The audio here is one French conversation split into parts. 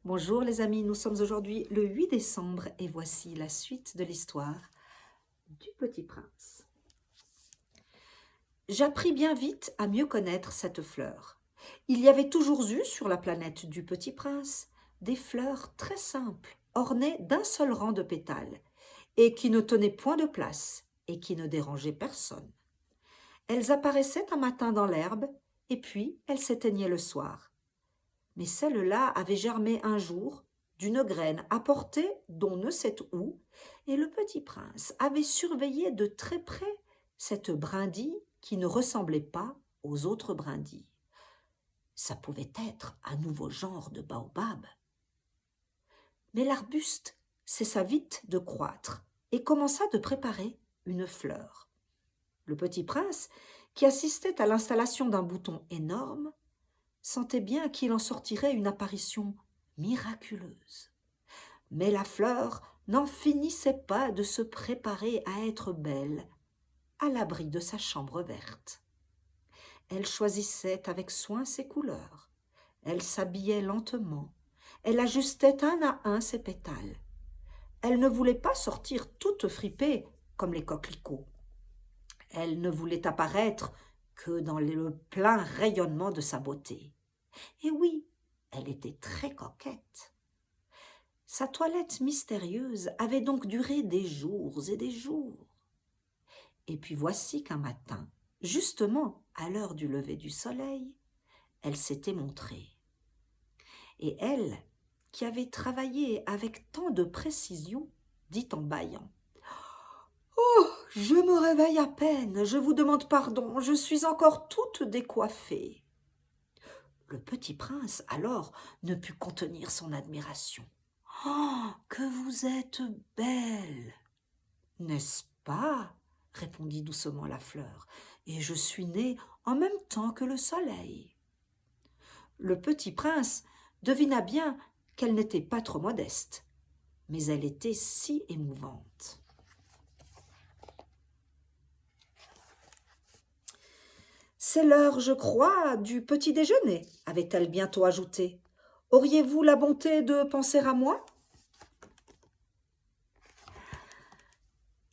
Bonjour les amis, nous sommes aujourd'hui le 8 décembre et voici la suite de l'histoire du Petit Prince. J'appris bien vite à mieux connaître cette fleur. Il y avait toujours eu sur la planète du Petit Prince des fleurs très simples, ornées d'un seul rang de pétales, et qui ne tenaient point de place et qui ne dérangeaient personne. Elles apparaissaient un matin dans l'herbe, et puis elles s'éteignaient le soir. Mais celle-là avait germé un jour d'une graine apportée d'on ne sait où, et le petit prince avait surveillé de très près cette brindille qui ne ressemblait pas aux autres brindilles. Ça pouvait être un nouveau genre de baobab. Mais l'arbuste cessa vite de croître et commença de préparer une fleur. Le petit prince, qui assistait à l'installation d'un bouton énorme, sentait bien qu'il en sortirait une apparition miraculeuse. Mais la fleur n'en finissait pas de se préparer à être belle, à l'abri de sa chambre verte. Elle choisissait avec soin ses couleurs, elle s'habillait lentement, elle ajustait un à un ses pétales. Elle ne voulait pas sortir toute fripée comme les coquelicots. Elle ne voulait apparaître que dans le plein rayonnement de sa beauté. Et oui, elle était très coquette. Sa toilette mystérieuse avait donc duré des jours et des jours. Et puis voici qu'un matin, justement à l'heure du lever du soleil, elle s'était montrée. Et elle, qui avait travaillé avec tant de précision, dit en bâillant: « Oh, je me réveille à peine, je vous demande pardon, je suis encore toute décoiffée. » Le petit prince, alors, ne put contenir son admiration. « Oh, que vous êtes belle !»« N'est-ce pas ?» répondit doucement la fleur. « Et je suis née en même temps que le soleil. » Le petit prince devina bien qu'elle n'était pas trop modeste, mais elle était si émouvante. « C'est l'heure, je crois, du petit déjeuner, avait-elle bientôt ajouté. Auriez-vous la bonté de penser à moi ? »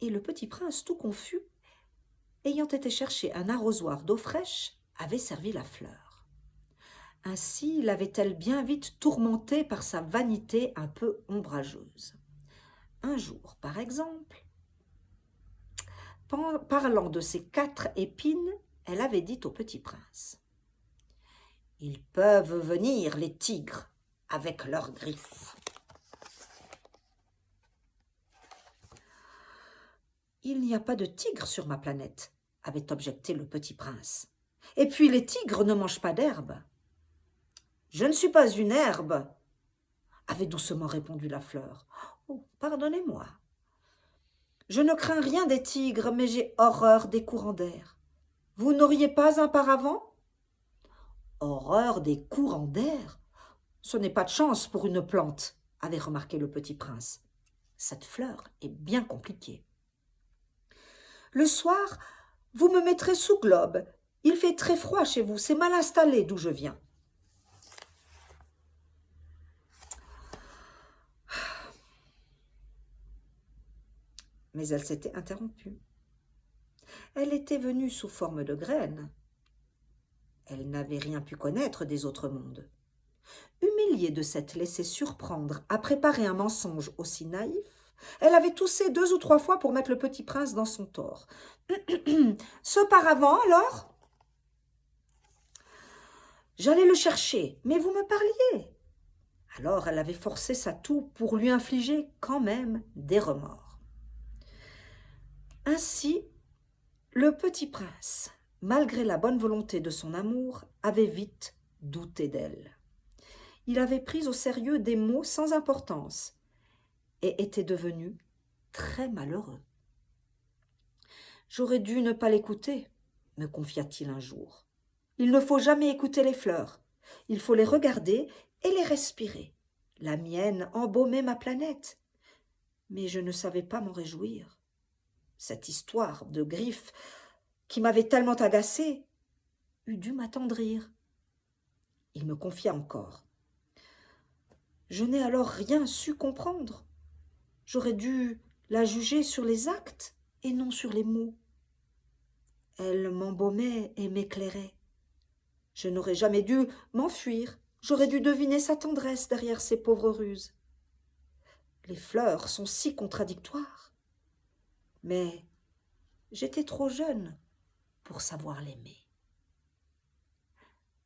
Et le petit prince, tout confus, ayant été chercher un arrosoir d'eau fraîche, avait servi la fleur. Ainsi l'avait-elle bien vite tourmentée par sa vanité un peu ombrageuse. Un jour, par exemple, parlant de ses 4 épines, elle avait dit au petit prince: « Ils peuvent venir, les tigres, avec leurs griffes. » « Il n'y a pas de tigres sur ma planète, » avait objecté le petit prince. « Et puis les tigres ne mangent pas d'herbe. »« Je ne suis pas une herbe, » avait doucement répondu la fleur. « Oh, pardonnez-moi. Je ne crains rien des tigres, mais j'ai horreur des courants d'air. Vous n'auriez pas un paravent ? » ?»« Horreur des courants d'air ? Ce n'est pas de chance pour une plante, » avait remarqué le petit prince. « Cette fleur est bien compliquée. » « Le soir, vous me mettrez sous globe. Il fait très froid chez vous, c'est mal installé d'où je viens. » Mais elle s'était interrompue. Elle était venue sous forme de graine. Elle n'avait rien pu connaître des autres mondes. Humiliée de s'être laissée surprendre à préparer un mensonge aussi naïf, elle avait toussé 2 ou 3 fois pour mettre le petit prince dans son tort. « Ce paravent, alors ? » ?»« J'allais le chercher, mais vous me parliez. » Alors elle avait forcé sa toux pour lui infliger quand même des remords. Ainsi, le petit prince, malgré la bonne volonté de son amour, avait vite douté d'elle. Il avait pris au sérieux des mots sans importance et était devenu très malheureux. « J'aurais dû ne pas l'écouter, » me confia-t-il un jour. « Il ne faut jamais écouter les fleurs, il faut les regarder et les respirer. La mienne embaumait ma planète, mais je ne savais pas m'en réjouir. Cette histoire de griffes qui m'avait tellement agacée eût dû m'attendrir. » Il me confia encore. Je n'ai alors rien su comprendre. J'aurais dû la juger sur les actes et non sur les mots. Elle m'embaumait et m'éclairait. Je n'aurais jamais dû m'enfuir. J'aurais dû deviner sa tendresse derrière ses pauvres ruses. Les fleurs sont si contradictoires. Mais j'étais trop jeune pour savoir l'aimer.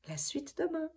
La suite demain.